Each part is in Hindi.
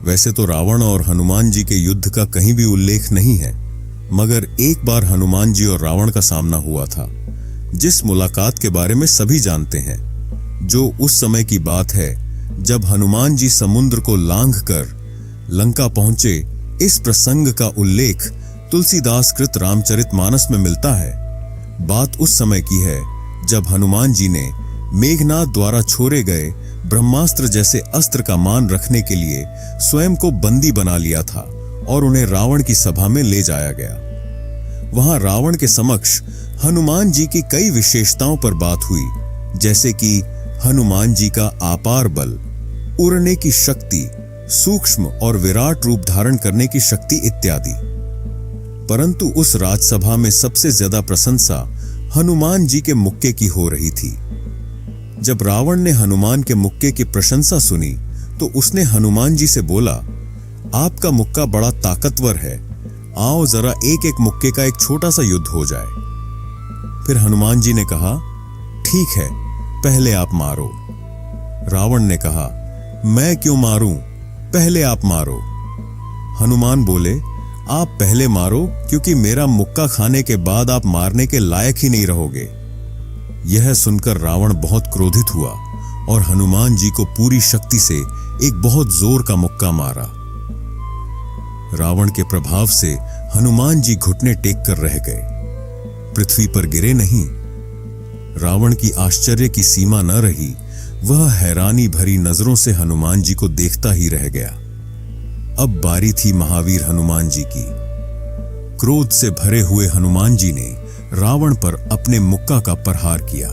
वैसे तो रावण और हनुमान जी के युद्ध का कहीं भी उल्लेख नहीं है, मगर एक बार हनुमान जी और रावण का सामना हुआ था, जिस मुलाकात के बारे में सभी जानते हैं, जो उस समय की बात है जब हनुमान जी समुद्र को लांघकर लंका पहुंचे। इस प्रसंग का उल्लेख तुलसीदास कृत रामचरितमानस में मिलता है। बात उस समय की है जब हनुमान जी ने मेघनाद द्वारा छोड़े गए ब्रह्मास्त्र जैसे अस्त्र का मान रखने के लिए स्वयं को बंदी बना लिया था और उन्हें रावण की सभा में ले जाया गया। वहां रावण के समक्ष हनुमान जी की कई विशेषताओं पर बात हुई, जैसे कि हनुमान जी का अपार बल, उड़ने की शक्ति, सूक्ष्म और विराट रूप धारण करने की शक्ति इत्यादि। परंतु उस राजसभा में सबसे ज्यादा प्रशंसा हनुमान जी के मुक्के की हो रही थी। जब रावण ने हनुमान के मुक्के की प्रशंसा सुनी तो उसने हनुमान जी से बोला, आपका मुक्का बड़ा ताकतवर है, आओ जरा एक एक मुक्के का एक छोटा सा युद्ध हो जाए। फिर हनुमान जी ने कहा, ठीक है, पहले आप मारो। रावण ने कहा, मैं क्यों मारूं, पहले आप मारो। हनुमान बोले, आप पहले मारो, क्योंकि मेरा मुक्का खाने के बाद आप मारने के लायक ही नहीं रहोगे। यह सुनकर रावण बहुत क्रोधित हुआ और हनुमान जी को पूरी शक्ति से एक बहुत जोर का मुक्का मारा। रावण के प्रभाव से हनुमान जी घुटने टेक कर रह गए, पृथ्वी पर गिरे नहीं। रावण की आश्चर्य की सीमा न रही, वह हैरानी भरी नजरों से हनुमान जी को देखता ही रह गया। अब बारी थी महावीर हनुमान जी की। क्रोध से भरे हुए हनुमान जी ने रावण पर अपने मुक्का का प्रहार किया।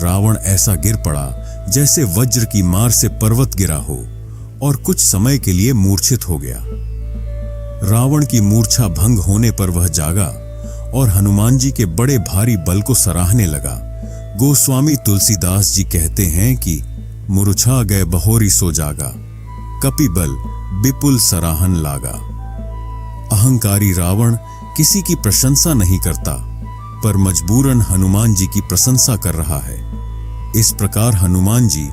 रावण ऐसा गिर पड़ा जैसे वज्र की मार से पर्वत गिरा हो और कुछ समय के लिए मूर्छित हो गया। रावण की मूर्छा भंग होने पर वह जागा और हनुमान जी के बड़े भारी बल को सराहने लगा। गोस्वामी तुलसीदास जी कहते हैं कि मूर्छा गए बहोरी सो जागा, कपिबल विपुल सराहन लागा। अहंकारी रावण किसी की प्रशंसा नहीं करता, पर मजबूरन हनुमान जी की प्रशंसा कर रहा है। इस प्रकार हनुमान जी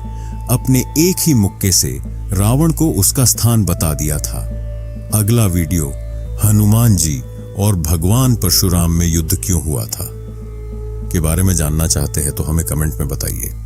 अपने एक ही मुक्के से रावण को उसका स्थान बता दिया था। अगला वीडियो हनुमान जी और भगवान परशुराम में युद्ध क्यों हुआ था के बारे में जानना चाहते हैं तो हमें कमेंट में बताइए।